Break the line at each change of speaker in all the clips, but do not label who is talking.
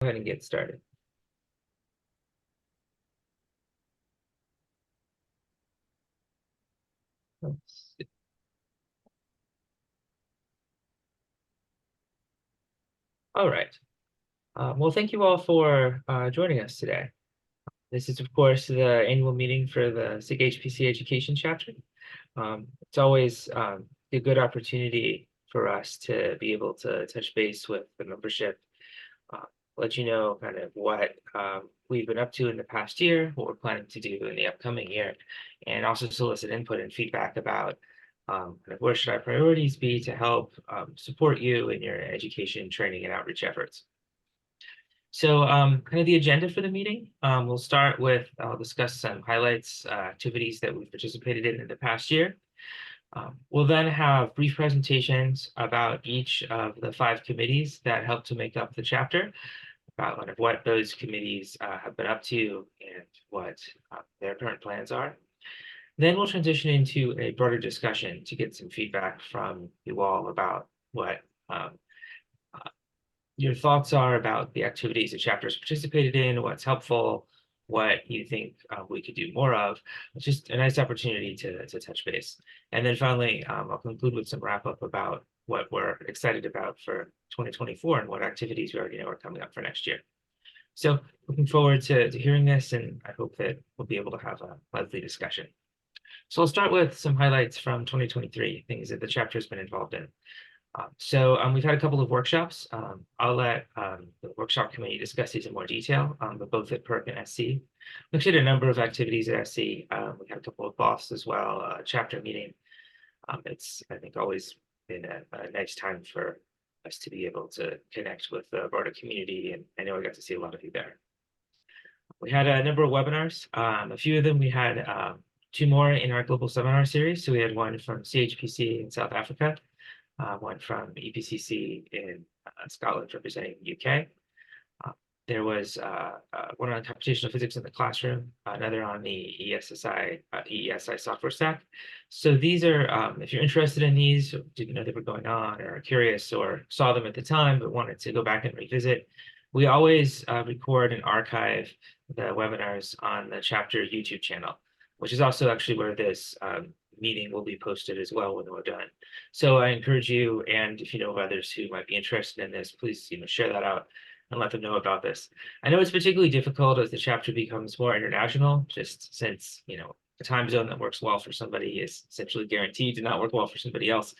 Go ahead and get started. Let's see. All right. Well, thank you all for joining us today. This is, of course, the annual meeting for the SIGHPC Education Chapter. It's always a good opportunity for us to be able to touch base with the membership, uh, let you know kind of what we've been up to in the past year, what we're planning to do in the upcoming year, and also solicit input and feedback about kind of where should our priorities be to help support you in your education, training, and outreach efforts. So kind of the agenda for the meeting, we'll start with, I'll discuss some highlights, activities that we've participated in the past year. We'll then have brief presentations about each of the 5 committees that help to make up the chapter, about kind of what those committees have been up to and what their current plans are. Then we'll transition into a broader discussion to get some feedback from you all about what your thoughts are about the activities the chapters participated in, what's helpful, what you think we could do more of. It's just a nice opportunity to touch base. And then finally, I'll conclude with some wrap up about what we're excited about for 2024 and what activities we already know are coming up for next year. So looking forward to hearing this, and I hope that we'll be able to have a lively discussion. So I'll start with some highlights from 2023, things that the chapter has been involved in. We've had a couple of workshops. I'll let the workshop committee discuss these in more detail, but both at PERC and SC. We actually had a number of activities at SC. We had a couple of BOFs as well, a chapter meeting. It's, I think, always been a nice time for us to be able to connect with the broader community, and I know I got to see a lot of you there. We had a number of webinars. A few of them, we had 2 more in our global seminar series. So we had one from SIGHPC in South Africa, one from EPCC in Scotland representing the UK. There was one on computational physics in the classroom, another on the ESI software stack. So these are, if you're interested in these, or didn't know they were going on, or are curious, or saw them at the time but wanted to go back and revisit, we always record and archive the webinars on the chapter YouTube channel, which is also actually where this meeting will be posted as well when we're done. So I encourage you, and if you know of others who might be interested in this, please share that out and let them know about this. I know it's particularly difficult as the chapter becomes more international, just since a time zone that works well for somebody is essentially guaranteed to not work well for somebody else.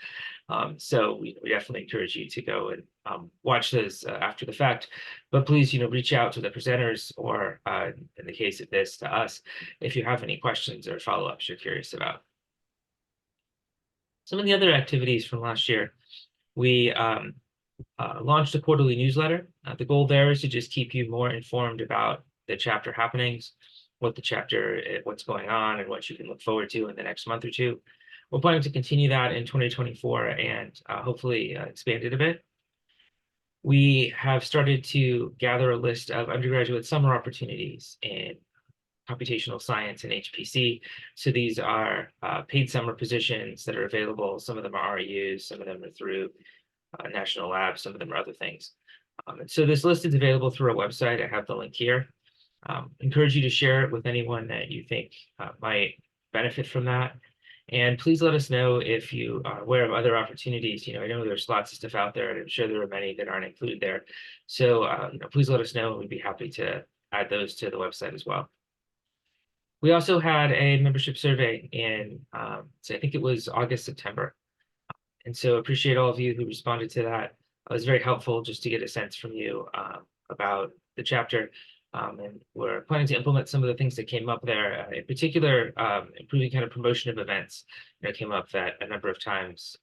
So we definitely encourage you to go and watch those after the fact, but please reach out to the presenters, or in the case of this, to us, if you have any questions or follow-ups you're curious about. Some of the other activities from last year, we launched a quarterly newsletter. The goal there is to just keep you more informed about the chapter happenings, what's going on, and what you can look forward to in the next month or two. We're planning to continue that in 2024 and hopefully expand it a bit. We have started to gather a list of undergraduate summer opportunities in computational science and HPC. So these are paid summer positions that are available. Some of them are REUs, some of them are through national labs, some of them are other things. And so this list is available through our website. I have the link here. Encourage you to share it with anyone that you think might benefit from that. And please let us know if you are aware of other opportunities. I know there's lots of stuff out there, and I'm sure there are many that aren't included there. So please let us know, and we'd be happy to add those to the website as well. We also had a membership survey in, so I think it was August, September. And so appreciate all of you who responded to that. It was very helpful just to get a sense from you about the chapter. And we're planning to implement some of the things that came up there. In particular, improving kind of promotion of events. Came up that a number of times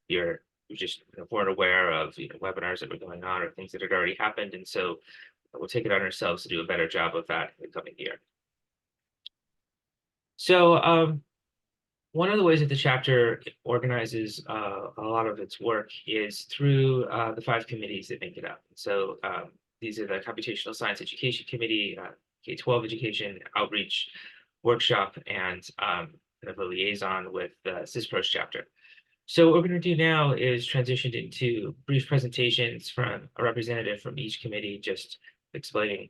you just weren't aware of webinars that were going on or things that had already happened. And so we'll take it on ourselves to do a better job of that in the coming year. So one of the ways that the chapter organizes a lot of its work is through the 5 committees that make it up. So these are the Computational Science Education Committee, K-12 Education, Outreach, Workshop, and kind of a liaison with the SISPROS chapter. So what we're going to do now is transition into brief presentations from a representative from each committee, just explaining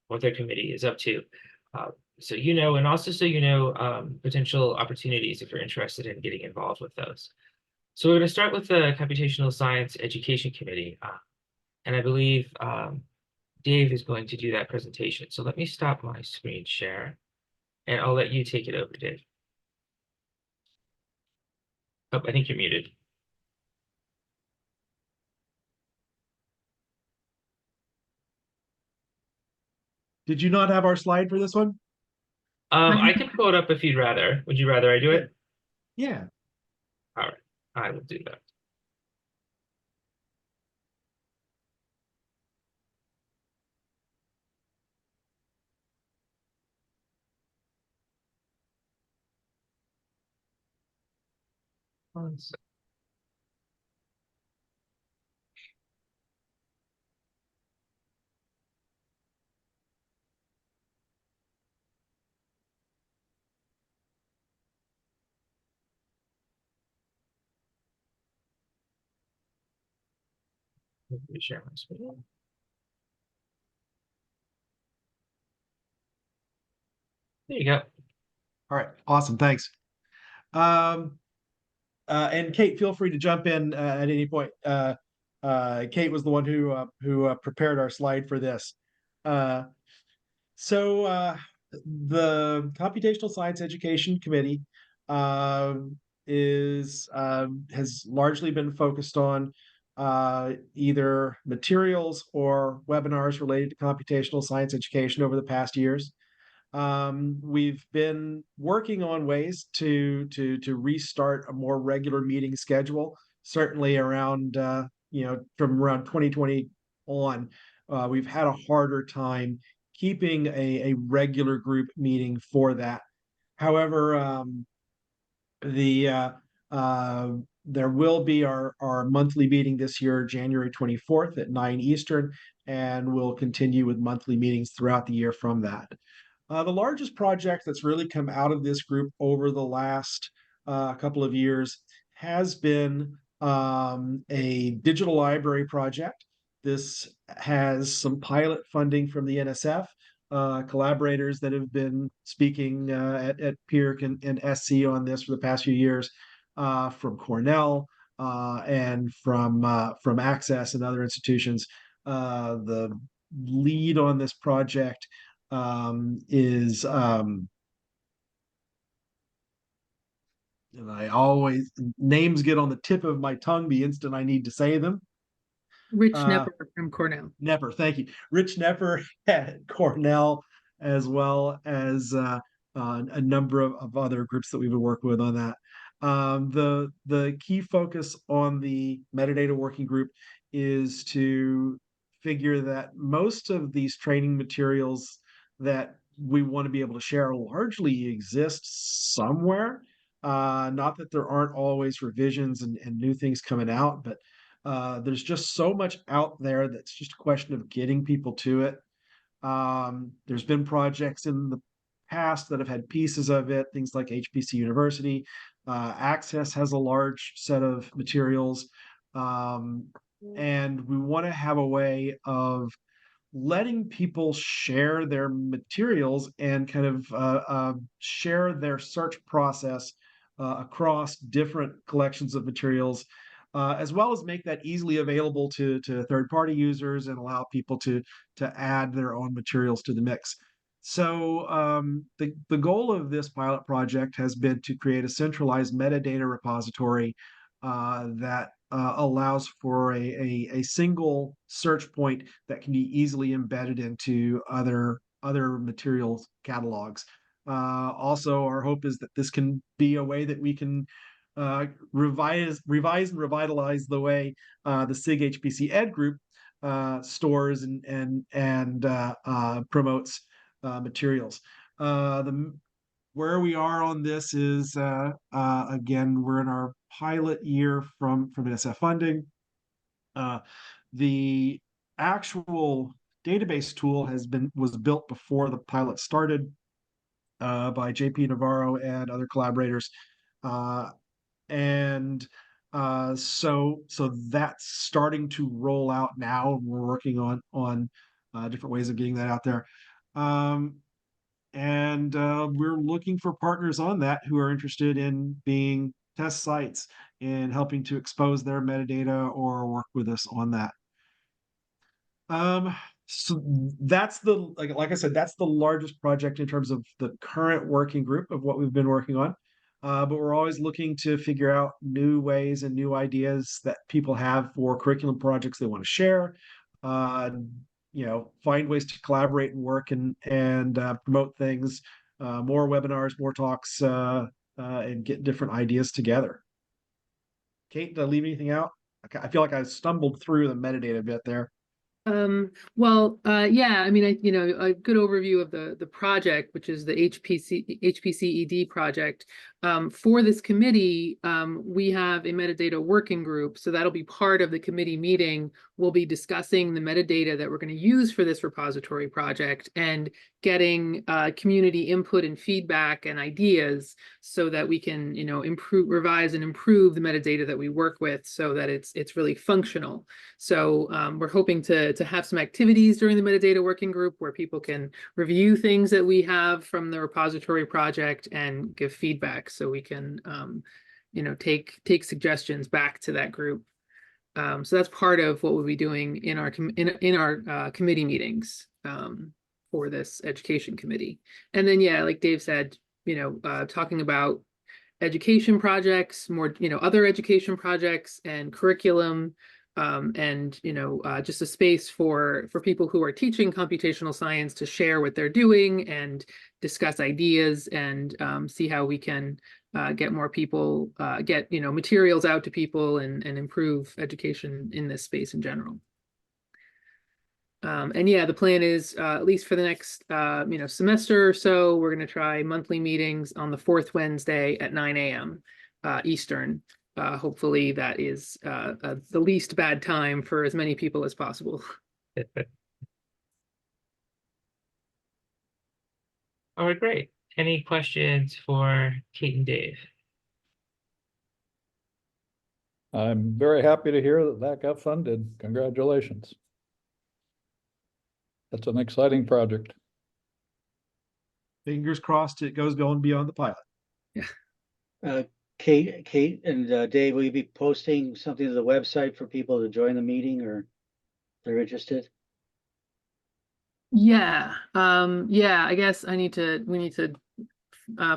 what their committee is up to. Uh, so you know, and also so you know, potential opportunities if you're interested in getting involved with those. So we're going to start with the Computational Science Education Committee, and I believe Dave is going to do that presentation. So let me stop my screen share, and I'll let you take it over, Dave. Oh, I think you're muted.
Did you not have our slide for this one?
I can pull it up if you'd rather. Would you rather I do
Yeah.
it?
Yeah.
All right, I will do that. One sec. Let me share my screen. There you go.
All right. Awesome. Thanks. Um, and Kate, feel free to jump in at any point. Kate was the one who prepared our slide for this. Uh, so the Computational Science Education Committee uh, is has largely been focused on either materials or webinars related to computational science education over the past years. We've been working on ways to restart a more regular meeting schedule. Certainly around from around 2020 on, we've had a harder time keeping a regular group meeting for that. However, the there will be our monthly meeting this year, January 24th at 9 Eastern, and we'll continue with monthly meetings throughout the year from that. The largest project that's really come out of this group over the last couple of years has been a digital library project. This has some pilot funding from the NSF, collaborators that have been speaking at PEERC and SC on this for the past few years, from Cornell and from Access and other institutions. The lead on this project is and I always names get on the tip of my tongue the instant I need to say them.
Rich
Uh,
Nepper from Cornell.
Nepper, thank you. Rich Nepper at Cornell, as well as a number of other groups that we would work with on that. The key focus on the metadata working group is to figure that most of these training materials that we want to be able to share largely exist somewhere. Not that there aren't always revisions and new things coming out, but there's just so much out there that's just a question of getting people to it. There's been projects in the past that have had pieces of it, things like HPC University. Access has a large set of materials. And we want to have a way of letting people share their materials and kind of share their search process across different collections of materials, as well as make that easily available to third-party users and allow people to add their own materials to the mix. So the goal of this pilot project has been to create a centralized metadata repository that allows for a single search point that can be easily embedded into other materials catalogs. Also, our hope is that this can be a way that we can revise and revitalize the way the SIGHPC Ed group stores and promotes materials. The where we are on this is again, we're in our pilot year from NSF funding. The actual database tool was built before the pilot started by JP Navarro and other collaborators. And So that's starting to roll out now. And we're working on different ways of getting that out there. And we're looking for partners on that who are interested in being test sites and helping to expose their metadata or work with us on that. So that's like I said, that's the largest project in terms of the current working group of what we've been working on. But we're always looking to figure out new ways and new ideas that people have for curriculum projects they want to share. Find ways to collaborate and work and promote things, more webinars, more talks, and get different ideas together. Kate, did I leave anything out? I feel like I stumbled through the metadata bit there.
Yeah, I mean, a good overview of the project, which is the HPCED project. For this committee, we have a metadata working group, so that'll be part of the committee meeting. We'll be discussing the metadata that we're going to use for this repository project and getting community input and feedback and ideas so that we can, revise and improve the metadata that we work with so that it's really functional. So we're hoping to have some activities during the metadata working group where people can review things that we have from the repository project and give feedback so we can, take suggestions back to that group. So that's part of what we'll be doing in our committee meetings for this education committee. And then, yeah, like Dave said, talking about education projects, more, other education projects and curriculum, and just a space for people who are teaching computational science to share what they're doing and discuss ideas and see how we can get more people, get materials out to people and improve education in this space in general. And yeah, the plan is at least for the next semester or so, we're going to try monthly meetings on the 4th Wednesday at 9 a.m. Eastern. Hopefully that is the least bad time for as many people as possible.
All right, great. Any questions for Kate and Dave?
I'm very happy to hear that that got funded. Congratulations. That's an exciting project.
Fingers crossed it goes going beyond the pilot.
Yeah.
Kate and Dave, will you be posting something to the website for people to join the meeting or if they're interested?
Yeah. Yeah, I guess we need to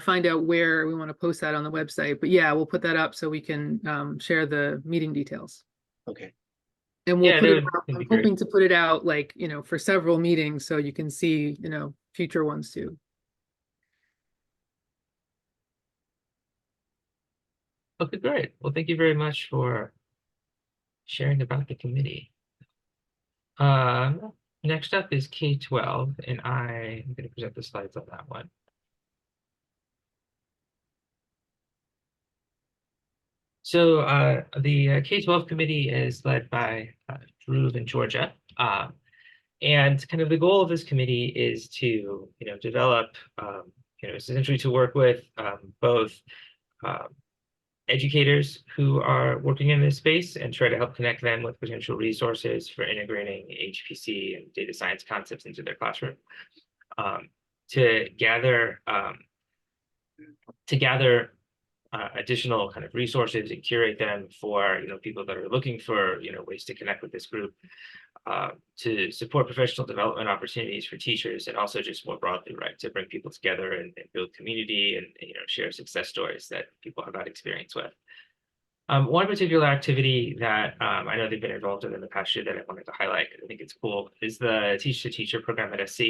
find out where we want to post that on the website, but yeah, we'll put that up so we can share the meeting details.
Okay.
And we'll put it out.
that'd be
I'm
great.
hoping to put it out like, for several meetings so you can see, future ones too.
Okay, great. Well, thank you very much for sharing about the committee. Next up is K-12, and I am going to present the slides on that one. So the K-12 committee is led by Drew in Georgia. And kind of the goal of this committee is to, develop, essentially to work with both educators who are working in this space and try to help connect them with potential resources for integrating HPC and data science concepts into their classroom. To gather additional kind of resources and curate them for people that are looking for ways to connect with this group, to support professional development opportunities for teachers, and also just more broadly, right, to bring people together and build community and share success stories that people have had experience with. One particular activity that I know they've been involved in the past year that I wanted to highlight, I think it's cool, is the Teach to Teacher program at SC.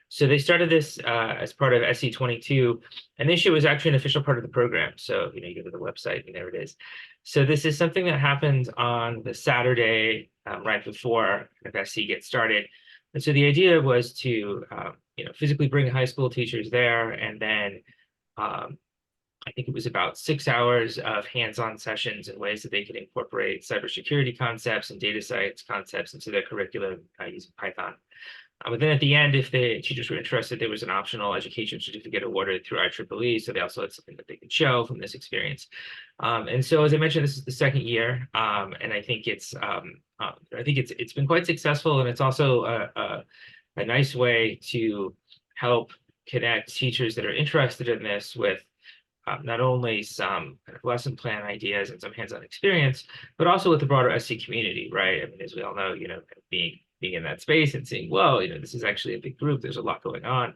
So they started this as part of SC 22, and this year was actually an official part of the program. So, you go to the website and there it is. So this is something that happens on the Saturday right before SC gets started. And so the idea was to, physically bring high school teachers there, and then I think it was about 6 hours of hands-on sessions and ways that they could incorporate cybersecurity concepts and data science concepts into their curriculum using Python. But then at the end, if the teachers were interested, there was an optional education certificate awarded through IEEE, so they also had something that they could show from this experience. And so, as I mentioned, this is the second year, and I think it's been quite successful, and it's also a nice way to help connect teachers that are interested in this with not only some kind of lesson plan ideas and some hands-on experience, but also with the broader SC community, right? I mean, as we all know, being in that space and seeing, whoa, this is actually a big group. There's a lot going on,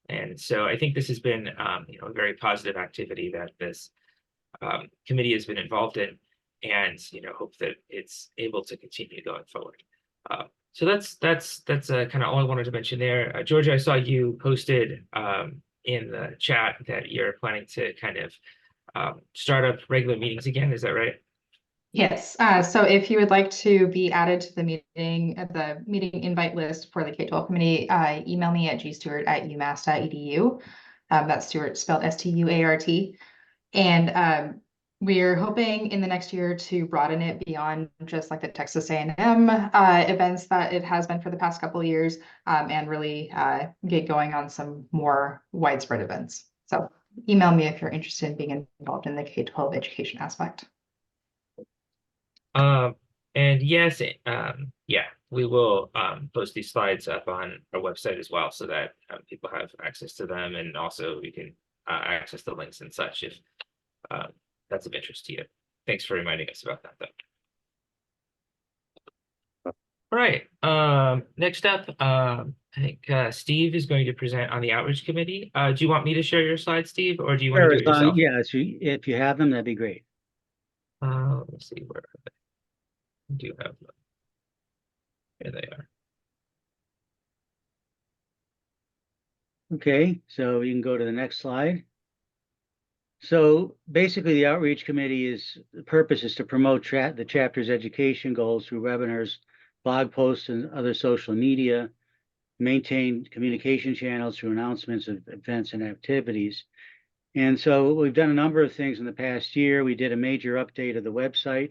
and so I think this has been, a very positive activity that this committee has been involved in, and hope that it's able to continue going forward. So that's kind of all I wanted to mention there. Georgia, I saw you posted in the chat that you're planning to kind of start up regular meetings again. Is that right?
Yes, so if you would like to be added to the meeting invite list for the K-12 committee, email me at gstewart@umass.edu. That's Stewart spelled S-T-U-A-R-T. And we're hoping in the next year to broaden it beyond just like the Texas A&M events that it has been for the past couple of years, and really get going on some more widespread events. So email me if you're interested in being involved in the K-12 education aspect.
And yes, yeah, we will post these slides up on our website as well, so that people have access to them, and also we can access the links and such if that's of interest to you. Thanks for reminding us about that, though. All right. Next up, I think Steve is going to present on the outreach committee. Do you want me to share your slides, Steve, or do you want to do it yourself?
Yeah, so if you have them, that'd be great.
Let's see, where are they? I do have them. Here they are.
Okay, so you can go to the next slide. So basically, the outreach committee the purpose is to promote the chapter's education goals through webinars, blog posts, and other social media, maintain communication channels through announcements of events and activities. And so we've done a number of things in the past year. We did a major update of the website,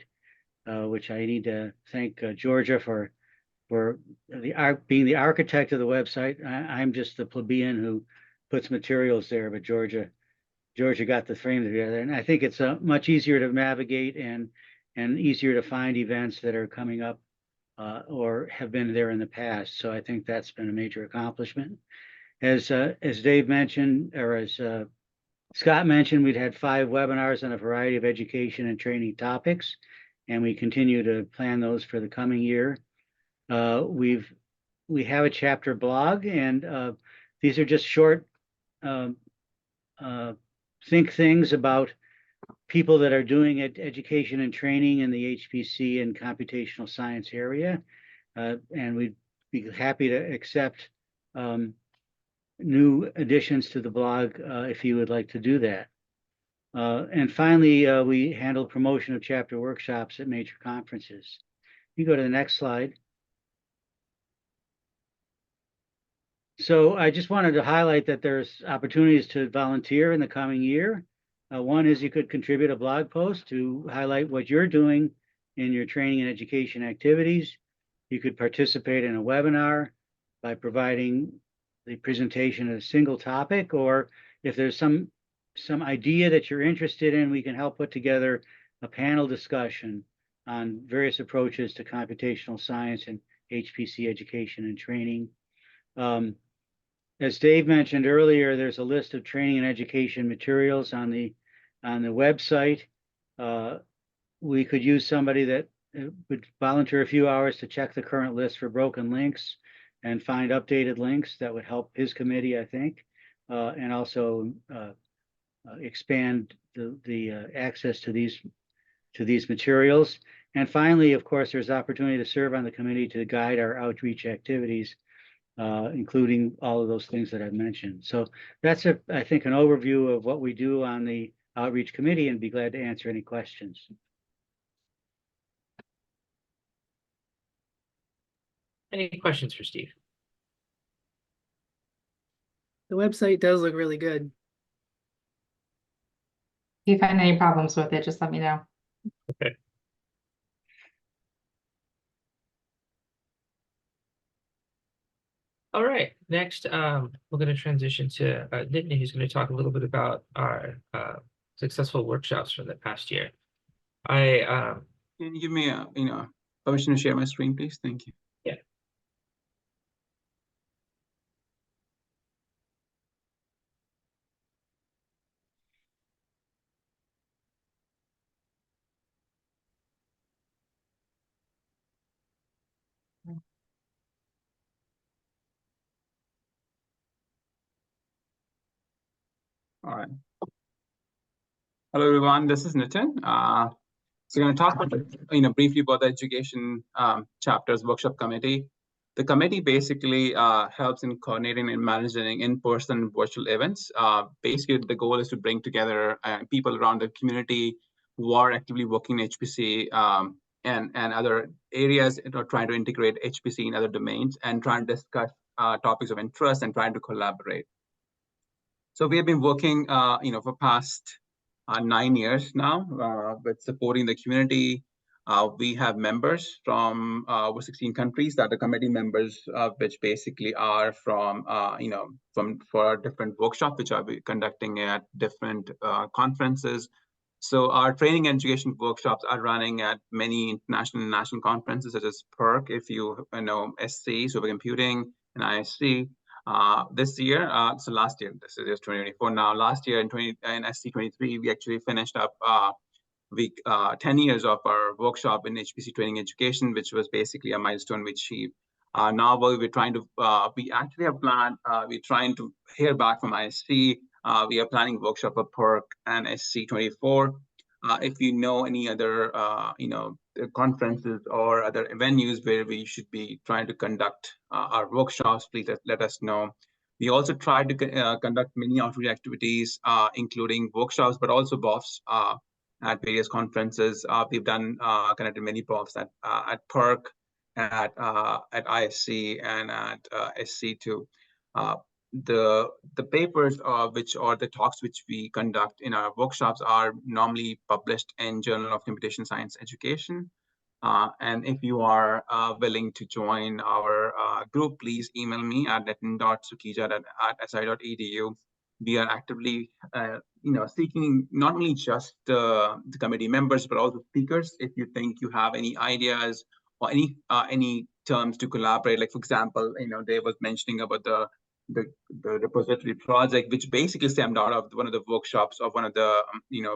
which I need to thank Georgia for being the architect of the website. I'm just the plebeian who puts materials there, but Georgia got the frame together, and I think it's much easier to navigate and easier to find events that are coming up or have been there in the past. So I think that's been a major accomplishment. As Dave mentioned, or as Scott mentioned, we'd had 5 webinars on a variety of education and training topics, and we continue to plan those for the coming year. We have a chapter blog, and these are just short think things about people that are doing education and training in the HPC and computational science area, and we'd be happy to accept new additions to the blog if you would like to do that. And finally, we handle promotion of chapter workshops at major conferences. You go to the next slide. So I just wanted to highlight that there's opportunities to volunteer in the coming year. One is you could contribute a blog post to highlight what you're doing in your training and education activities. You could participate in a webinar by providing the presentation of a single topic, or if there's some idea that you're interested in, we can help put together a panel discussion on various approaches to computational science and HPC education and training. As Dave mentioned earlier, there's a list of training and education materials on the website. We could use somebody that would volunteer a few hours to check the current list for broken links and find updated links that would help his committee, I think, and also expand the access to these materials. And finally, of course, there's opportunity to serve on the committee to guide our outreach activities, including all of those things that I've mentioned. So that's, I think, an overview of what we do on the outreach committee, and be glad to answer any questions.
Any questions for Steve?
The website does look really good.
If you find any problems with it, just let me know.
Okay. All right, next, we're going to transition to Nittany, who's going to talk a little bit about our successful workshops from the past year.
Can you give me a, permission to share my screen, please? Thank you.
Yeah.
All right. Hello, everyone. This is Nitin. So we're going to talk about, briefly about the education chapters workshop committee. The committee basically helps in coordinating and managing in-person virtual events. Basically, the goal is to bring together people around the community who are actively working in HPC and other areas, trying to integrate HPC in other domains and trying to discuss topics of interest and trying to collaborate. So we have been working, for past 9 years now with supporting the community. We have members from over 16 countries that are committee members, which basically are from, for different workshops, which are conducting at different conferences. So our training and education workshops are running at many international and national conferences, such as PERC, if you know SC, Supercomputing, and ISC. This year, so last year, this is just 2024 now. Last year in SC23, we actually finished up 10 years of our workshop in HPC training education, which was basically a milestone we achieved. Now we're trying to, we actually have planned, we're trying to hear back from ISC. We are planning workshop for PERC and SC24. If you know any other, conferences or other venues where we should be trying to conduct our workshops, please let us know. We also try to conduct many outreach activities, including workshops, but also BOFs at various conferences. We've done conducted many BOFs at PERC, at ISC, and at SC2. The papers which are the talks which we conduct in our workshops are normally published in Journal of Computation Science Education. And if you are willing to join our group, please email me at nitin.sukija@si.edu. We are actively, seeking not only just the committee members, but also speakers. If you think you have any ideas or any terms to collaborate, like for example, Dave was mentioning about the repository project, which basically stemmed out of one of the workshops of one of the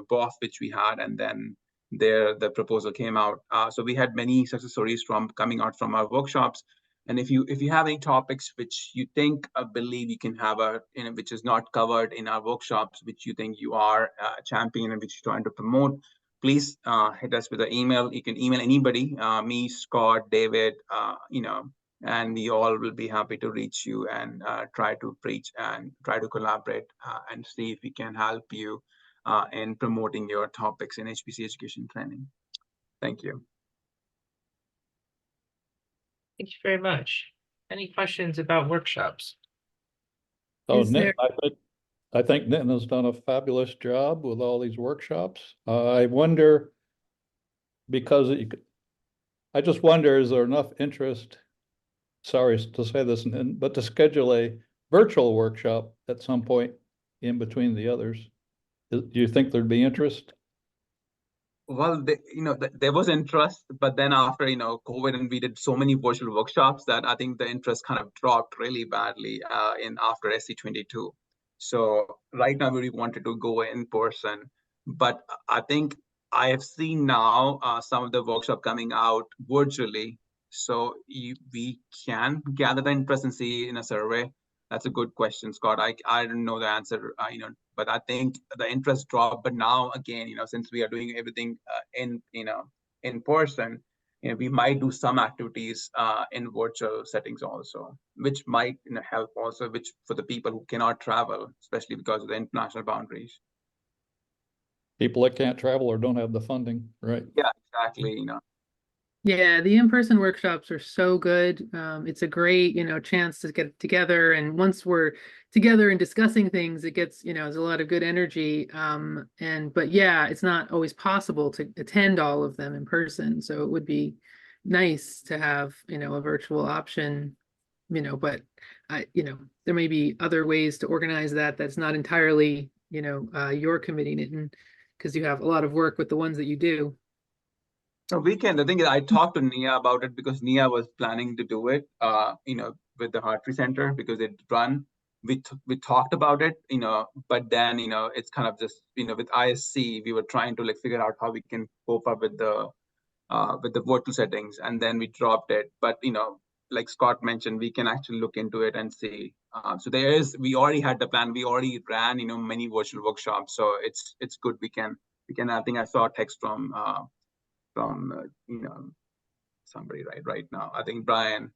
BOF which we had, and then the proposal came out. So we had many success stories coming out from our workshops. And if you have any topics which you think believe you can have which is not covered in our workshops, which you think you are a champion and which you're trying to promote, please hit us with an email. You can email anybody, me, Scott, David, and we all will be happy to reach you and try to preach and try to collaborate and see if we can help you in promoting your topics in HPC education training. Thank you.
Thank you very much. Any questions about workshops?
So
Is
Nitin,
there-
I think Nitin has done a fabulous job with all these workshops. I wonder, because I just wonder, is there enough interest, sorry to say this, Nitin, but to schedule a virtual workshop at some point in between the others? Do you think there'd be interest?
Well, there was interest, but then after, COVID, and we did so many virtual workshops that I think the interest kind of dropped really badly after SC22. So right now we wanted to go in person, but I think I have seen now some of the workshop coming out virtually. So we can gather the interest and see in a survey. That's a good question, Scott. I don't know the answer, but I think the interest dropped. But now again, since we are doing everything in person, we might do some activities in virtual settings also, which might help also, which for the people who cannot travel, especially because of the international boundaries.
People that can't travel or don't have the funding, right?
Yeah, exactly.
Yeah, the in-person workshops are so good. It's a great, chance to get together. And once we're together and discussing things, it gets, there's a lot of good energy. But yeah, it's not always possible to attend all of them in person. So it would be nice to have, a virtual option. but there may be other ways to organize that. That's not entirely, your committee, Nitin, because you have a lot of work with the ones that you do.
So we can. The thing is, I talked to Nia about it because Nia was planning to do it, with the Hartree Center because it run. We talked about it, but then it's kind of just with ISC we were trying to like figure out how we can cope up with the virtual settings, and then we dropped it. But like Scott mentioned, we can actually look into it and see. So we already had the plan. We already ran many virtual workshops, so it's good. We can. I think I saw a text from somebody right now. I think Brian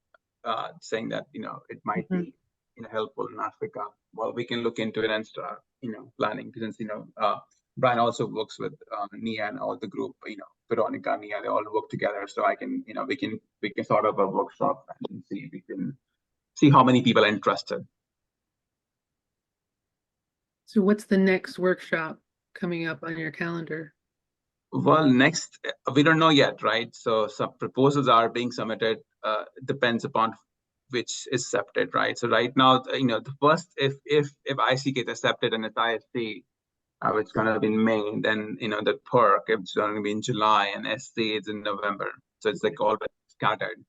saying that it might be helpful in Africa. Well, we can look into it and start planning, since Brian also works with Nia and all the group, Veronica, Nia, they all work together. So I can we can sort of a workshop and see if we can see how many people are interested.
So what's the next workshop coming up on your calendar?
Well, next, we don't know yet, right? So some proposals are being submitted, depends upon which is accepted, right? So right now, the first, if IC gets accepted and it's ISC, it's gonna be in May, then the PERC, it's gonna be in July, and SC is in November. So it's like all scattered,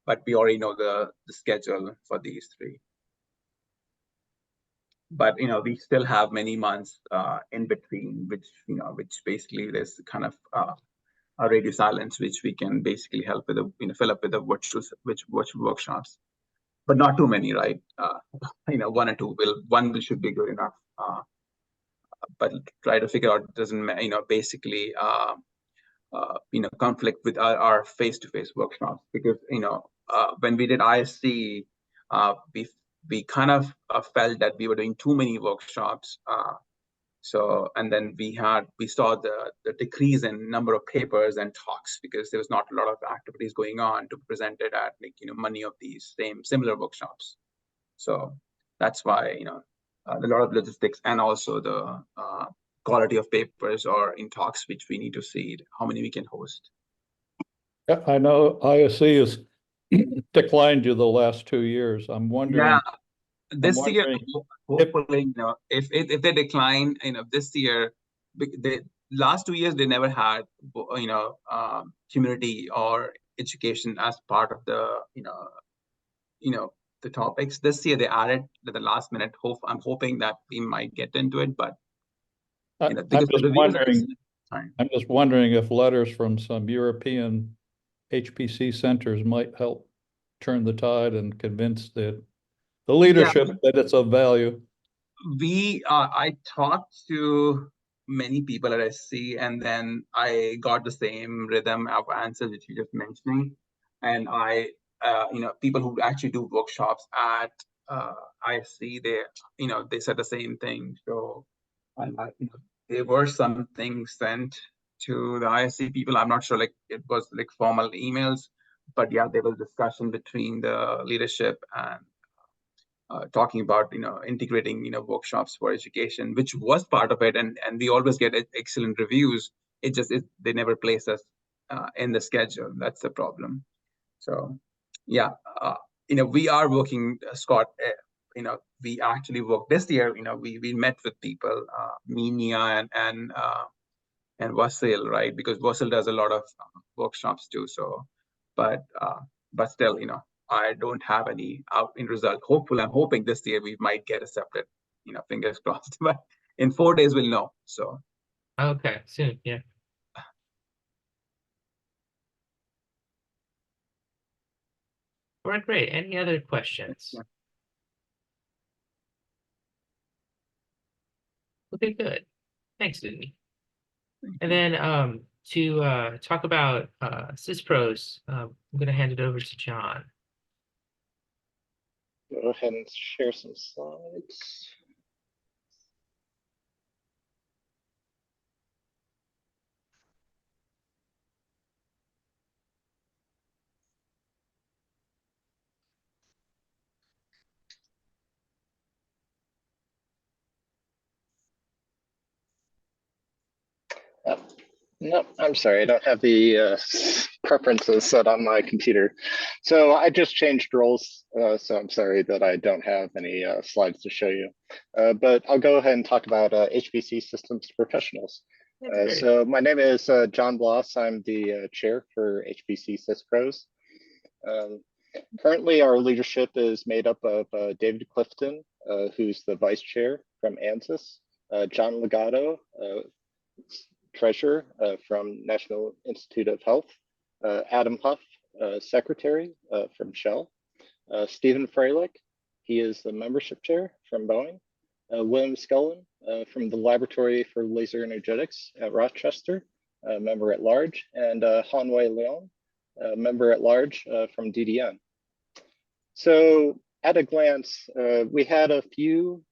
but we already know the schedule for these three. But we still have many months in between, which basically there's kind of a radio silence, which we can basically help with fill up with the virtual workshops, but not too many, right? One or two one should be good enough. But try to figure out doesn't basically conflict with our face-to-face workshops, because when we did ISC, we kind of felt that we were doing too many workshops. So, and then we saw the decrease in number of papers and talks because there was not a lot of activities going on to present it at many of these similar workshops. So that's why a lot of logistics and also the quality of papers or in talks, which we need to see how many we can host.
Yeah, I know ISC has declined you the last 2 years. I'm wondering.
Yeah, this year,
wondering
hopefully, if they decline, this year, the last 2 years they never had, community or education as part of the, the topics. This year they added at the last minute. I'm hoping that we might get into it, but because
I'm just wondering if letters from some European HPC centers might help turn the tide and convince the leadership that it's of value.
I talked to many people at SC, and then I got the same rhythm of answers that you just mentioning. And people who actually do workshops at ISC, they said the same thing. So there were some things sent to the ISC people. I'm not sure, like it was like formal emails, but yeah, there was discussion between the leadership and talking about integrating workshops for education, which was part of it, and we always get excellent reviews. They never place us in the schedule. That's the problem. So yeah, we are working, Scott. We actually worked this year. We met with people, Minia and Vasil, right? Because Vasil does a lot of workshops too. So, but still, I don't have any out in result. Hopefully, I'm hoping this year we might get accepted. Fingers crossed. But in 4 days we'll know. So.
Okay, soon, yeah. All right, great. Any other questions? Okay, good. Thanks, Susan. And then to talk about SysPros, I'm going to hand it over to John.
Go ahead and share some slides. No, I'm sorry, I don't have the preferences set on my computer. So I just changed roles, so I'm sorry that I don't have any slides to show you. But I'll go ahead and talk about HPC systems professionals.
That's great.
So my name is John Bloss. I'm the chair for HPC SysPros. Currently, our leadership is made up of David Clifton, who's the vice chair from ANSYS, John Legato, treasurer from National Institute of Health, Adam Huff, secretary from Shell, Stephen Freilich, he is the membership chair from Boeing, William Scullin from the Laboratory for Laser Energetics at Rochester, member at large, and Hanwei Leon, member at large from DDN. So at a glance, we had a few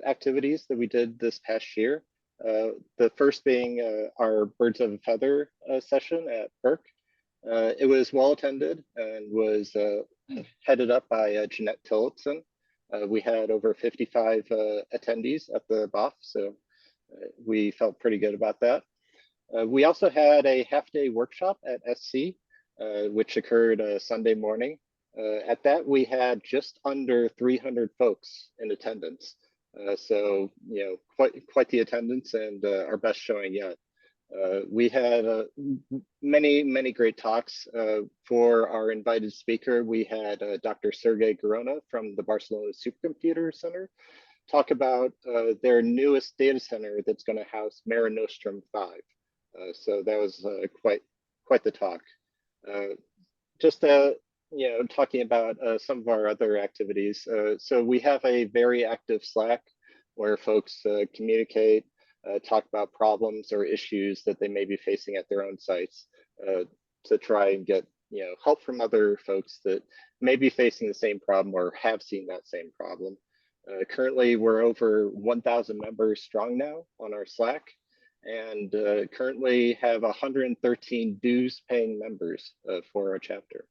activities that we did this past year. The first being our Birds of a Feather session at PERC. It was well attended and was headed up by Jeanette Tillotson. We had over 55 attendees at the BOF, so we felt pretty good about that. We also had a half-day workshop at SC, which occurred Sunday morning. At that, we had just under 300 folks in attendance. So, you know, quite the attendance and our best showing yet. We had many great talks. For our invited speaker, we had Dr. Sergey Garona from the Barcelona Supercomputer Center talk about their newest data center that's going to house Mare Nostrum 5. So that was quite the talk. Just you know, talking about some of our other activities. So we have a very active Slack where folks communicate, talk about problems or issues that they may be facing at their own sites to try and get, you know, help from other folks that may be facing the same problem or have seen that same problem. Currently, we're over 1,000 members strong now on our Slack, and currently have 113 dues paying members for our chapter.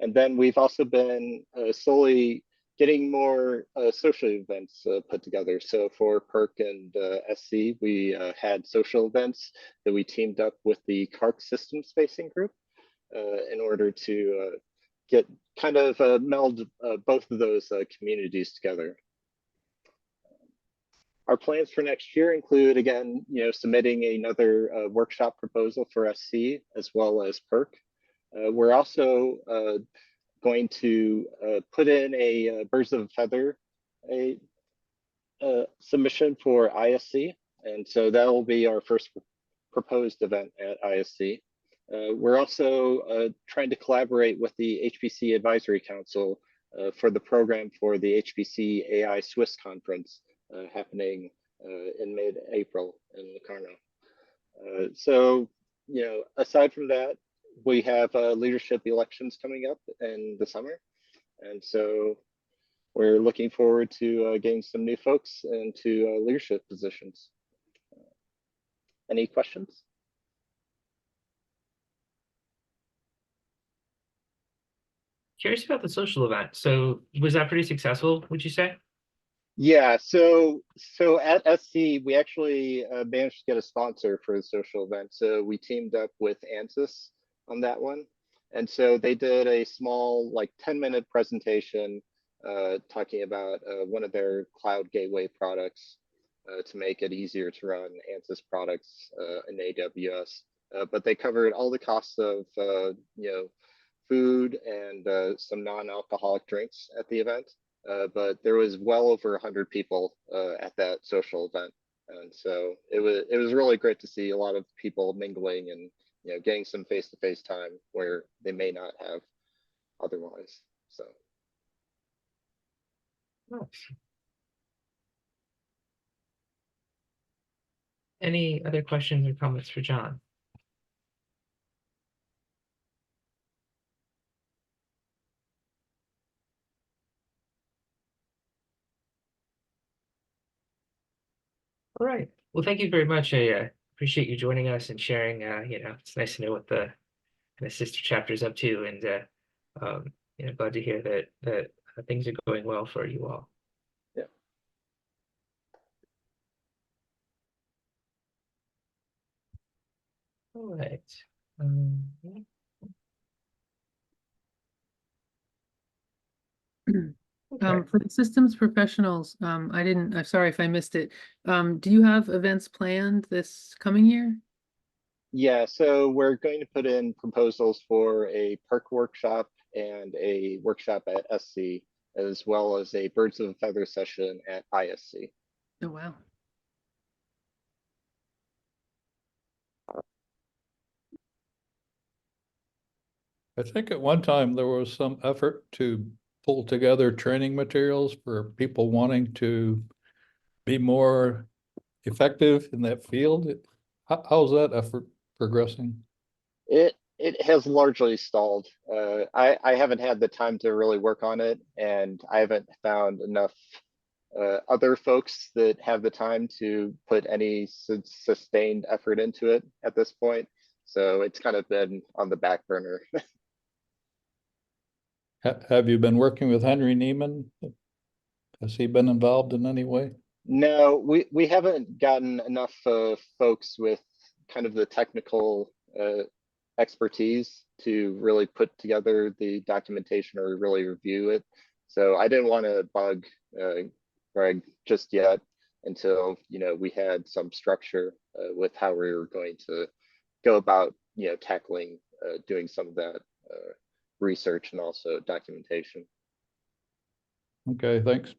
And then we've also been slowly getting more social events put together. So for PERC and SC, we had social events that we teamed up with the CARC System Spacing Group in order to get kind of meld both of those communities together. Our plans for next year include, again, you know, submitting another workshop proposal for SC as well as PERC. We're also going to put in a Birds of a Feather submission for ISC, and so that will be our first proposed event at ISC. We're also trying to collaborate with the HPC Advisory Council for the program for the HPC AI Swiss conference happening in mid-April in Locarno. So, you know, aside from that, we have leadership elections coming up in the summer. And so we're looking forward to getting some new folks into leadership positions. Any questions?
Curious about the social event. So was that pretty successful, would you say?
Yeah, so at SC, we actually managed to get a sponsor for the social event. So we teamed up with ANSYS on that one. And so they did a small, like 10-minute presentation talking about one of their cloud gateway products to make it easier to run ANSYS products in AWS. But they covered all the costs of, you know, food and some non-alcoholic drinks at the event. But there was well over 100 people at that social event. And so it was really great to see a lot of people mingling and, you know, getting some face-to-face time where they may not have otherwise. So.
Nice. Any other questions or comments for John? All right. Well, thank you very much. I appreciate you joining us and sharing. You know, it's nice to know what the kind of sister chapter is up to, and you know, glad to hear that things are going well for you all. All right. Okay.
For the systems professionals, I'm sorry if I missed it. Do you have events planned this coming year?
Yeah, so we're going to put in proposals for a park workshop and a workshop at SC, as well as a birds of a feather session at ISC.
Oh, wow.
I think at one time there was some effort to pull together training materials for people wanting to be more effective in that field. How's that effort progressing?
It has largely stalled. I haven't had the time to really work on it, and I haven't found enough other folks that have the time to put any sustained effort into it at this point. So it's kind of been on the back burner.
Have you been working with Henry Neiman? Has he been involved in any way?
No, we haven't gotten enough folks with kind of the technical expertise to really put together the documentation or really review it. So I didn't want to bug Greg just yet until we had some structure with how we were going to go about tackling doing some of that research and also documentation.
Okay, thanks.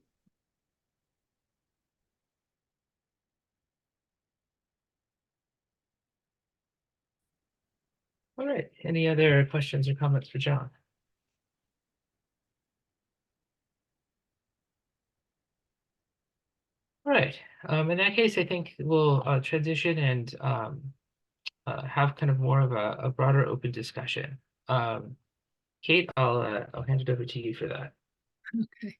All right. Any other questions or comments for John? All right. In that case, I think we'll transition and have kind of more of a broader open discussion. Kate, I'll hand it over to you for that.
Okay.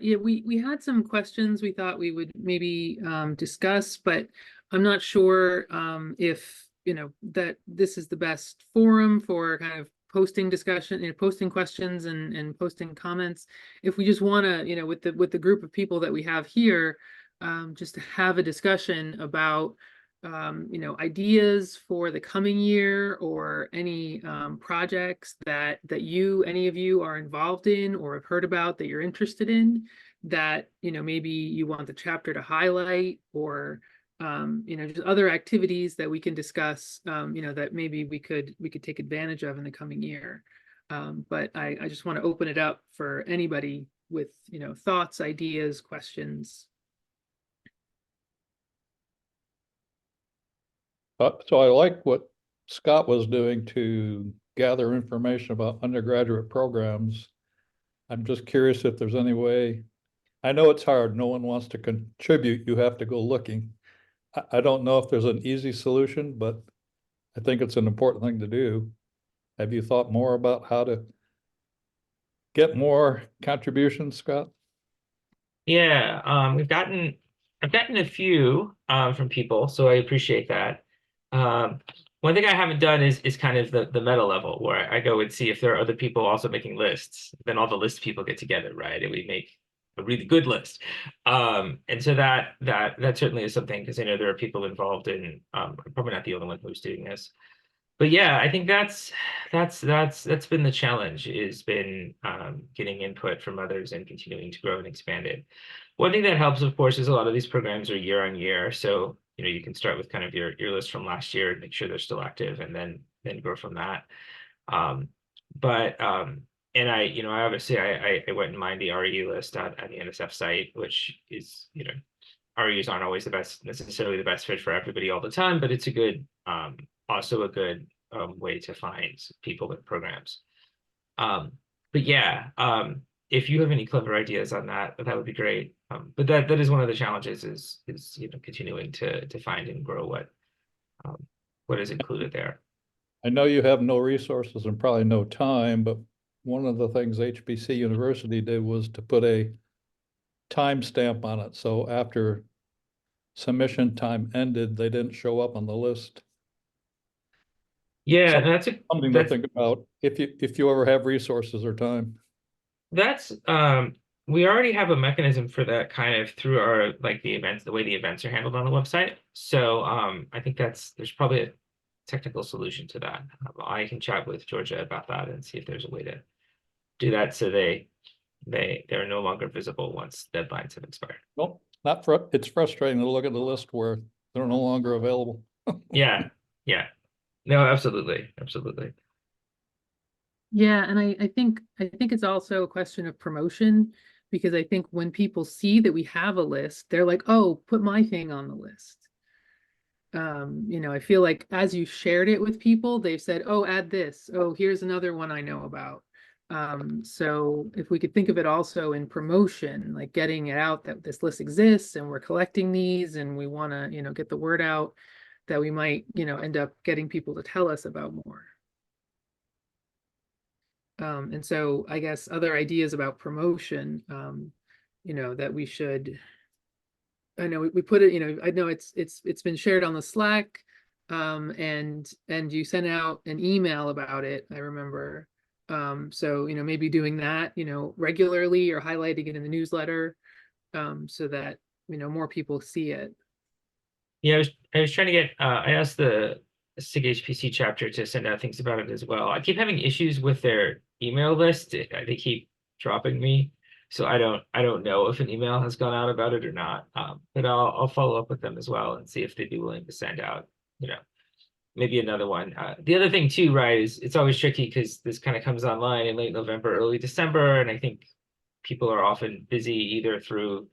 Yeah, we had some questions we thought we would maybe discuss, but I'm not sure if that this is the best forum for kind of posting discussion, posting questions and posting comments. If we just want to, with the group of people that we have here, just to have a discussion about ideas for the coming year or any projects that any of you are involved in or have heard about that you're interested in, that maybe you want the chapter to highlight, or just other activities that we can discuss, that maybe we could take advantage of in the coming year. But I just want to open it up for anybody with thoughts, ideas, questions.
So I like what Scott was doing to gather information about undergraduate programs. I'm just curious if there's any way. I know it's hard. No one wants to contribute. You have to go looking. I don't know if there's an easy solution, but I think it's an important thing to do. Have you thought more about how to get more contributions, Scott?
Yeah, I've gotten a few from people, so I appreciate that. One thing I haven't done is kind of the meta level, where I go and see if there are other people also making lists. Then all the list people get together, right? And we make a really good list. And so that certainly is something, because I know there are people involved in I'm probably not the only one who's doing this. But yeah, I think that's been the challenge, is been getting input from others and continuing to grow and expand it. One thing that helps, of course, is a lot of these programs are year on year. So, you can start with kind of your list from last year and make sure they're still active, and then grow from that. And I obviously I went and mined the REU list at the NSF site, which is, REUs aren't always necessarily the best fit for everybody all the time, but it's a good also a good way to find people with programs. But yeah, if you have any clever ideas on that would be great. But that is one of the challenges, is continuing to find and grow what is included there.
I know you have no resources and probably no time, but one of the things HBC University did was to put a timestamp on it. So after submission time ended, they didn't show up on the list.
Yeah,
Something to think about if you ever have resources or time.
That's we already have a mechanism for that kind of through our like the events, the way the events are handled on the website. So I think there's probably a technical solution to that. I can chat with Georgia about that and see if there's a way to do that so they're no longer visible once deadlines have expired.
Well, it's frustrating to look at the list where they're no longer available.
Yeah, yeah. No, absolutely, absolutely.
Yeah, and I think it's also a question of promotion, because I think when people see that we have a list, they're like, oh, put my thing on the list. You know, I feel like as you shared it with people, they've said, oh, add this. Oh, here's another one I know about. So if we could think of it also in promotion, like getting it out that this list exists and we're collecting these and we want to, you know, get the word out, that we might, you know, end up getting people to tell us about more. And so I guess other ideas about promotion, you know, that we should, I know we put it, you know, I know it's been shared on the Slack, and you sent out an email about it, I remember. So, you know, maybe doing that, you know, regularly or highlighting it in the newsletter, so that, you know, more people see it.
Yeah, I was trying to get I asked the SIGHPC chapter to send out things about it as well. I keep having issues with their email list. They keep dropping me. So I don't know if an email has gone out about it or not. But I'll follow up with them as well and see if they'd be willing to send out, you know, maybe another one. The other thing too, right, is it's always tricky because this kind of comes online in late November, early December, and I think people are often busy either through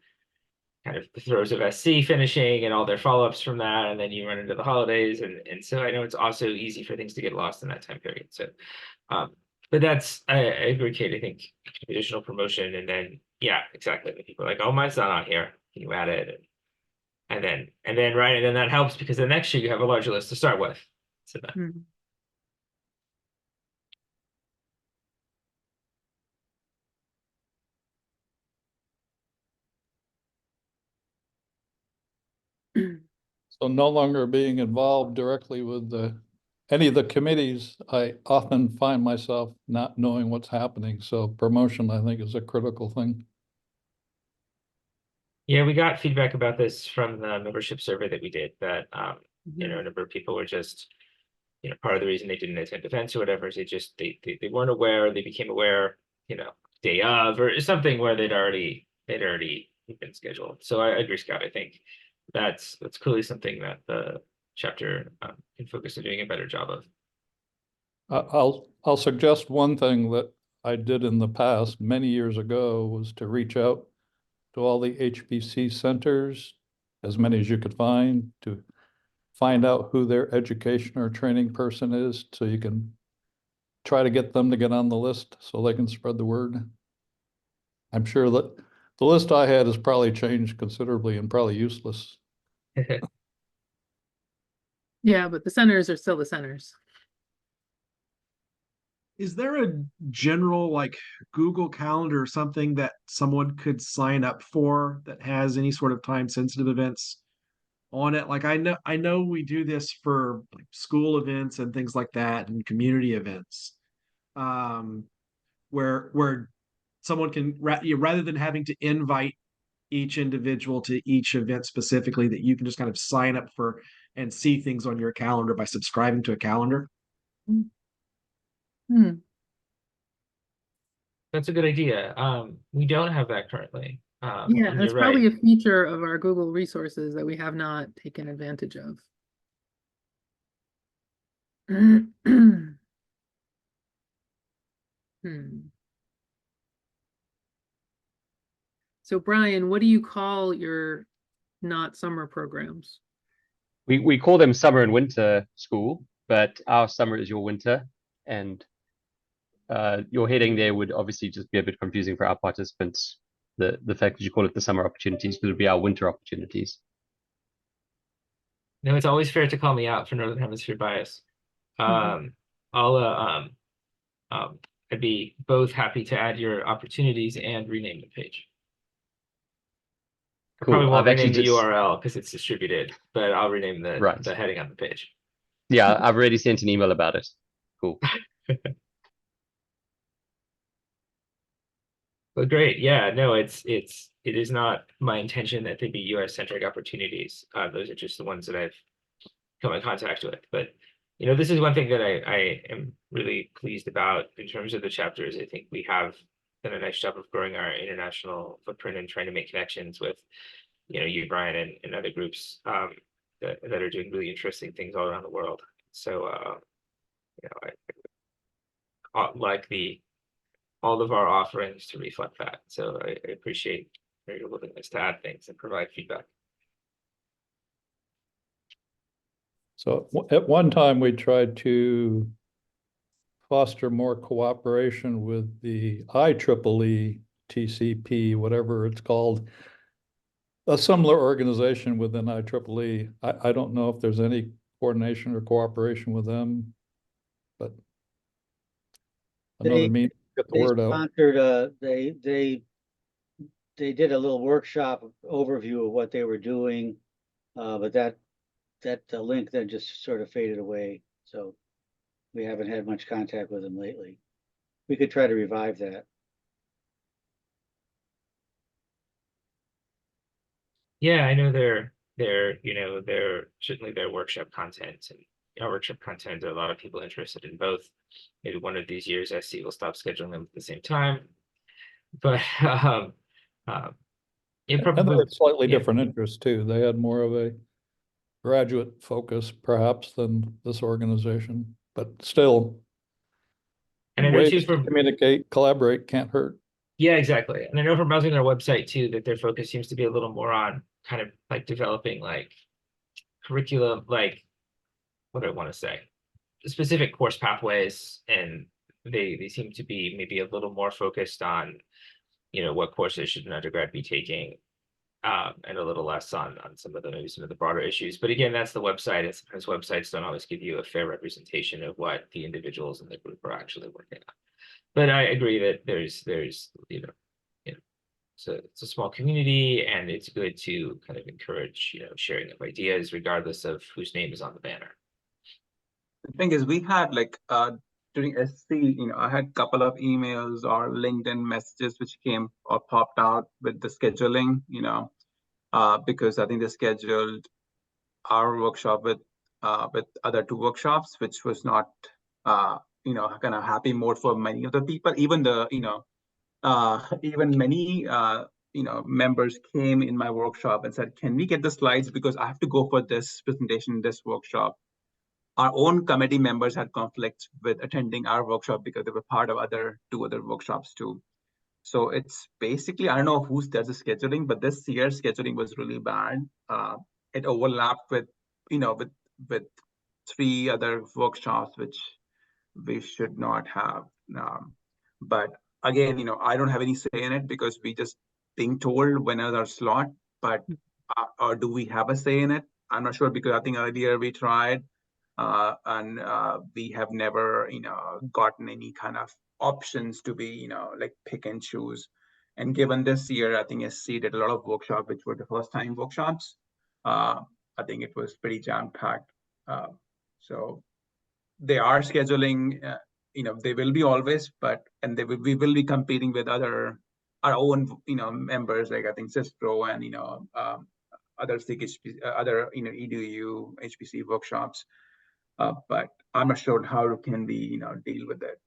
kind of the throes of SC finishing and all their follow-ups from that, and then you run into the holidays, and so I know it's also easy for things to get lost in that time period. So, but I agree, Kate. I think additional promotion, and then yeah, exactly. When people are like, oh, mine's not on here. Can you add it? And then right, and then that helps because the next year you have a larger list to start with. So that.
Mhm.
So no longer being involved directly with any of the committees, I often find myself not knowing what's happening. So promotion, I think, is a critical thing.
Yeah, we got feedback about this from the membership survey that we did, that you know, a number of people were just, you know, part of the reason they didn't attend events or whatever is they weren't aware, they became aware, you know, day of or something where they'd already been scheduled. So I agree, Scott. I think that's clearly something that the chapter can focus on doing a better job of.
I'll suggest one thing that I did in the past many years ago was to reach out to all the HPC centers, as many as you could find, to find out who their education or training person is, so you can try to get them to get on the list so they can spread the word. I'm sure that the list I had has probably changed considerably and probably useless.
Yeah, but the centers are still the centers.
Is there a general like Google Calendar or something that someone could sign up for that has any sort of time sensitive events on it? Like I know we do this for like school events and things like that and community events. Where someone can rather than having to invite each individual to each event specifically, that you can just kind of sign up for and see things on your calendar by subscribing to a calendar.
Hmm.
That's a good idea. We don't have that currently.
Yeah,
and
that's
you're
probably
right.
a feature of our Google resources that we have not taken advantage of. So Brian, what do you call your not summer programs?
We call them summer and winter school, but our summer is your winter, and your heading there would obviously just be a bit confusing for our participants. The fact that you call it the summer opportunities, but it would be our winter opportunities.
No, it's always fair to call me out for Northern Hemisphere bias. I'll I'd be both happy to add your opportunities and rename the page. I probably
Cool.
won't
I've actually
rename the
just
URL because it's distributed, but I'll rename
Right.
the heading on the page.
Yeah, I've already sent an email about it. Cool.
Well, great. Yeah, no, it is not my intention that they be US centric opportunities. Those are just the ones that I've come in contact with. But this is one thing that I am really pleased about in terms of the chapters. I think we have done a nice job of growing our international footprint and trying to make connections with, you, Brian, and other groups that are doing really interesting things all around the world. So I like all of our offerings to reflect that. So I appreciate your willingness to add things and provide feedback.
So at one time, we tried to foster more cooperation with the IEEE TCP, whatever it's called, a similar organization within IEEE. I don't know if there's any coordination or cooperation with them, but another means to get the
They
word out.
sponsored, they did a little workshop overview of what they were doing, but that link then just sort of faded away. So we haven't had much contact with them lately. We could try to revive that.
Yeah, I know they're certainly their workshop content and our workshop content. There are a lot of people interested in both. Maybe one of these years, SC will stop scheduling them at the same time. But it
And they
probably
had slightly different interests too. They had more of a graduate focus perhaps than this organization, but still.
And I know
ways
too
to
from
communicate, collaborate can't hurt.
Yeah, exactly. And I know from browsing their website too that their focus seems to be a little more on kind of like developing like curriculum, like what do I want to say? Specific course pathways, and they seem to be maybe a little more focused on, what courses should an undergrad be taking, and a little less on some of the broader issues. But again, that's the website, and sometimes websites don't always give you a fair representation of what the individuals in the group are actually working on. But I agree that there's it's a small community, and it's good to kind of encourage sharing of ideas regardless of whose name is on the banner.
The thing is, we had like during SC, I had a couple of emails or LinkedIn messages which came or popped out with the scheduling, because I think they scheduled our workshop with other two workshops, which was not kind of happy mode for many of the people. Even even many members came in my workshop and said, "Can we get the slides because I have to go for this presentation, this workshop." Our own committee members had conflicts with attending our workshop because they were part of two other workshops too. So it's basically, I don't know who does the scheduling, but this year's scheduling was really bad. It overlapped with with three other workshops, which we should not have. But again, I don't have any say in it because we just being told when is our slot. But or do we have a say in it? I'm not sure, because I think earlier we tried, and we have never gotten any kind of options to be like pick and choose. And given this year, I think SC did a lot of workshops which were the first time workshops. I think it was pretty jam packed. So they are scheduling, they will be always, and we will be competing with our own members, like I think CISPRO and other SIGHPC, other EDU HPC workshops. But I'm not sure how can we deal with it.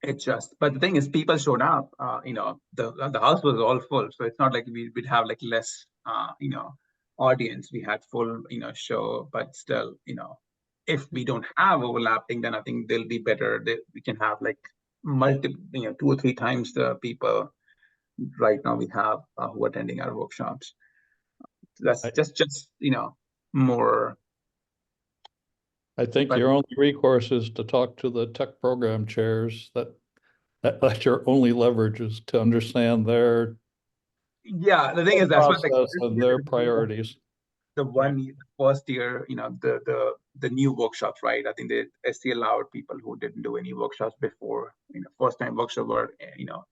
It's just, but the thing is, people showed up. The house was all full, so it's not like we'd have like less audience. We had full show, but still if we don't have overlapping, then I think they'll be better. We can have like multiple 2 or 3 times the people right now we have who are attending our workshops. That's just more.
I think your only recourse is to talk to the tech program chairs. That's your only leverage, is to understand their
the thing is, that's what
and their priorities.
The first year, the new workshops, right? I think they SC allowed people who didn't do any workshops before. First time workshops were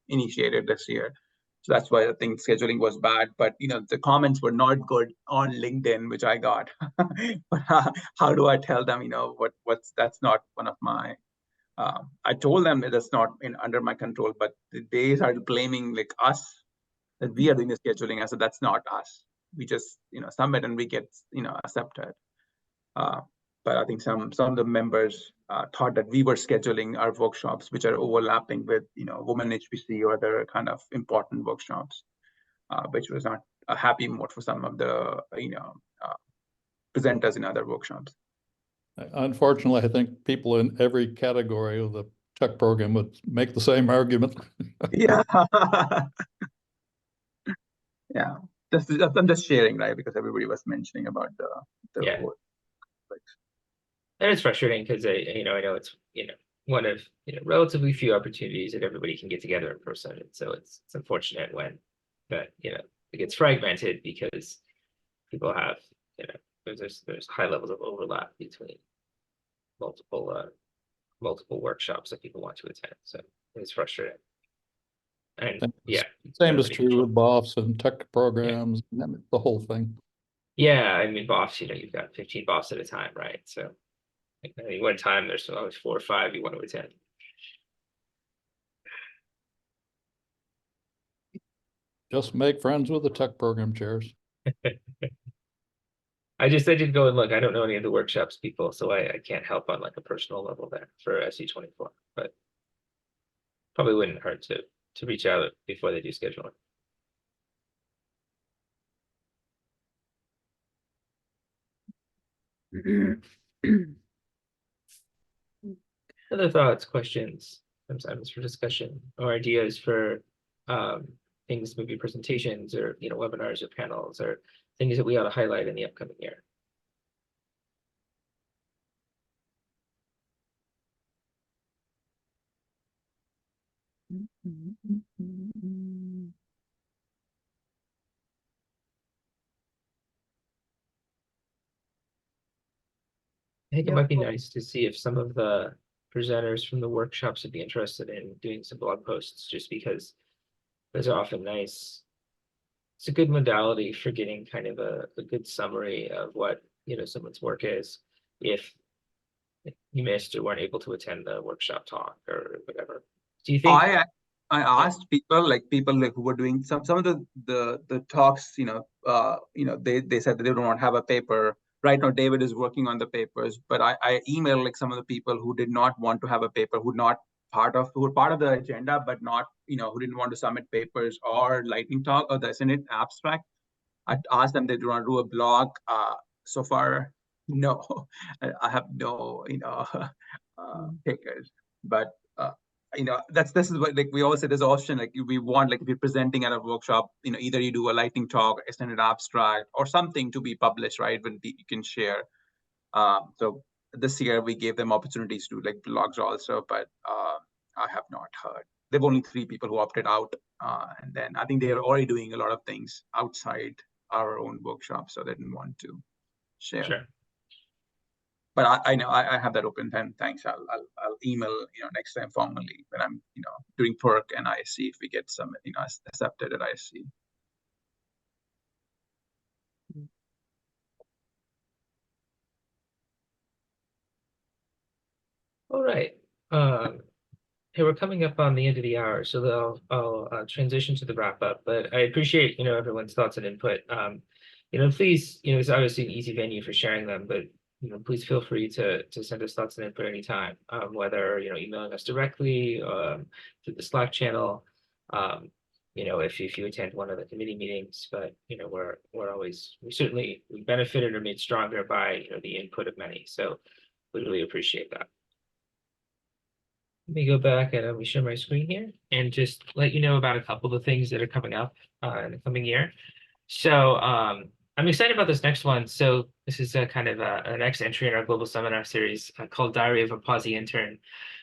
initiated this year. So that's why I think scheduling was bad. But the comments were not good on LinkedIn, which I got. But how do I tell them? What's that's not one of my I told them that that's not under my control, but they started blaming like us, that we are doing the scheduling. I said, that's not us. We just, submit and we get, accepted. But I think some of the members thought that we were scheduling our workshops, which are overlapping with, Women HPC or other kind of important workshops, which was not a happy mode for some of the, presenters in other workshops.
Unfortunately, I think people in every category of the tech program would make the same argument.
Yeah. Yeah. I'm just sharing, right? Because everybody was mentioning about the
Yeah.
whole,
And it's frustrating because I know it's one of relatively few opportunities that everybody can get together in person. And so it's unfortunate when that it gets fragmented because people have there's high levels of overlap between multiple workshops that people want to attend. So it's frustrating. And yeah,
Same is true with BOFs and tech programs, and the whole thing.
yeah. I mean, BOFs, you've got 15 BOFs at a time, right? So one time there's always 4 or 5 you want to attend.
Just make friends with the tech program chairs.
I did go and look. I don't know any of the workshops people, so I can't help on like a personal level there for SU24, but probably wouldn't hurt to reach out before they do scheduling. Other thoughts, questions, sometimes for discussion or ideas for things, maybe presentations or webinars or panels or things that we ought to highlight in the upcoming year. I think it might be nice to see if some of the presenters from the workshops would be interested in doing some blog posts, just because those are often nice. It's a good modality for getting kind of a good summary of what someone's work is, if you missed or weren't able to attend the workshop talk or whatever. Do you think?
I asked people who were doing some of the talks, they said that they don't have a paper. Right now, David is working on the papers, but I emailed like some of the people who did not want to have a paper, who were part of the agenda, but not, who didn't want to submit papers or lightning talk or the Senate abstract. I asked them, they do want to do a blog. So far, no, I have no, takers, but this is what, like, we always say there's option, like we want, like if you're presenting at a workshop, either you do a lightning talk, extended abstract, or something to be published, right? When you can share. So this year we gave them opportunities to do like blogs also, but I have not heard. There were only 3 people who opted out, and then I think they are already doing a lot of things outside our own workshop, so they didn't want to share.
Sure.
But I know I have that open. Then thanks. I'll email next time formally when I'm doing perk and ISC, if we get some accepted at ISC.
All right. Hey, we're coming up on the end of the hour, so I'll transition to the wrap up. But I appreciate everyone's thoughts and input. Please, it's obviously an easy venue for sharing them, but please feel free to send us thoughts and input anytime, whether emailing us directly through the Slack channel, if you attend one of the committee meetings. But we benefited or made stronger by the input of many, so we really appreciate that. Let me go back and let me share my screen here and just let you know about a couple of things that are coming up in the coming year. So I'm excited about this next one. So this is a kind of a next entry in our global seminar series called Diary of a Pawsey Intern.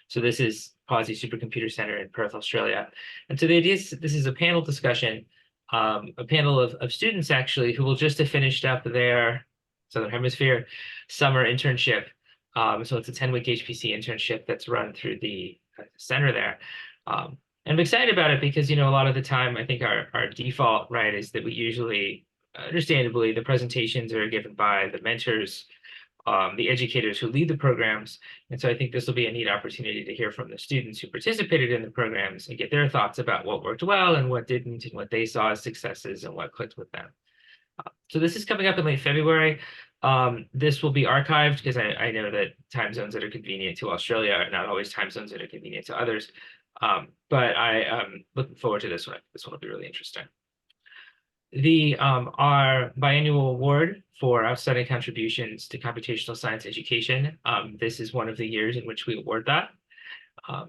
So this is Pawsey Supercomputer Center in Perth, Australia. And so the idea is this is a panel discussion, a panel of students actually who will just have finished up their Southern Hemisphere summer internship. So it's a 10-week HPC internship that's run through the center there. And I'm excited about it because, a lot of the time, I think our default, right, is that we usually, understandably, the presentations are given by the mentors the educators who lead the programs. And so I think this will be a neat opportunity to hear from the students who participated in the programs and get their thoughts about what worked well and what didn't, and what they saw as successes and what clicked with them. So this is coming up in late February. This will be archived because I know that time zones that are convenient to Australia are not always time zones that are convenient to others. But I am looking forward to this one. This one will be really interesting. Our biannual award for outstanding contributions to computational science education. This is one of the years in which we award that.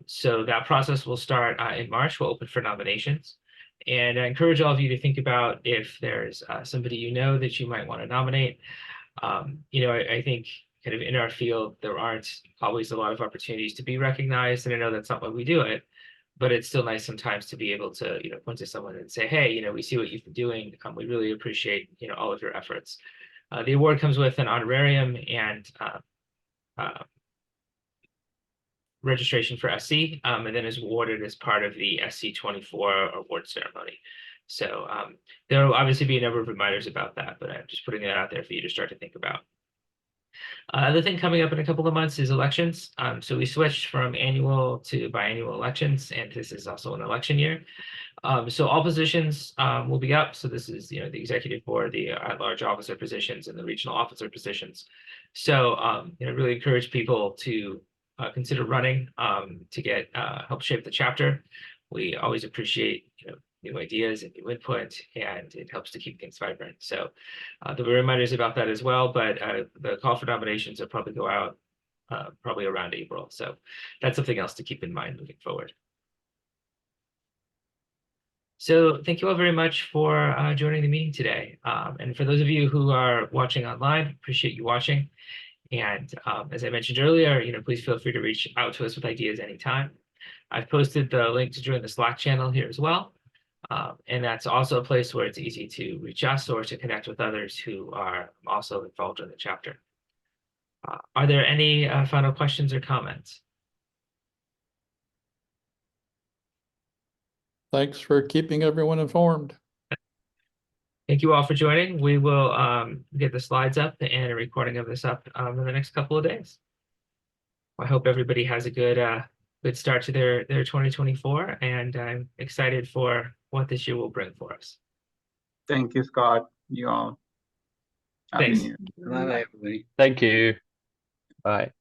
So that process will start in March. We'll open for nominations. And I encourage all of you to think about if there's somebody you know that you might want to nominate. I think kind of in our field, there aren't always a lot of opportunities to be recognized. And I know that's not why we do it, but it's still nice sometimes to be able to, point to someone and say, hey, we see what you've been doing. We really appreciate, all of your efforts. The award comes with an honorarium and registration for SC, and then is awarded as part of the SC 24 award ceremony. So there will obviously be a number of reminders about that, but I'm just putting that out there for you to start to think about. Other thing coming up in a couple of months is elections. So we switched from annual to biannual elections, and this is also an election year. So all positions will be up. So this is, the executive board, the at-large officer positions, and the regional officer positions. So, really encourage people to consider running to get help shape the chapter. We always appreciate, new ideas and new input, and it helps to keep things vibrant. So there'll be reminders about that as well, but the call for nominations will probably go out probably around April. So that's something else to keep in mind moving forward. So thank you all very much for joining the meeting today. And for those of you who are watching online, appreciate you watching. And as I mentioned earlier, please feel free to reach out to us with ideas anytime. I've posted the link to join the Slack channel here as well. And that's also a place where it's easy to reach us or to connect with others who are also involved in the chapter. Are there any final questions or comments?
Thanks for keeping everyone informed.
Thank you all for joining. We will get the slides up and a recording of this up in the next couple of days. I hope everybody has a good start to their 2024, and I'm excited for what this year will bring for us.
Thank you, Scott. You all. Happy
Thanks.
New Year.
Bye, everybody.
Thank you. Bye.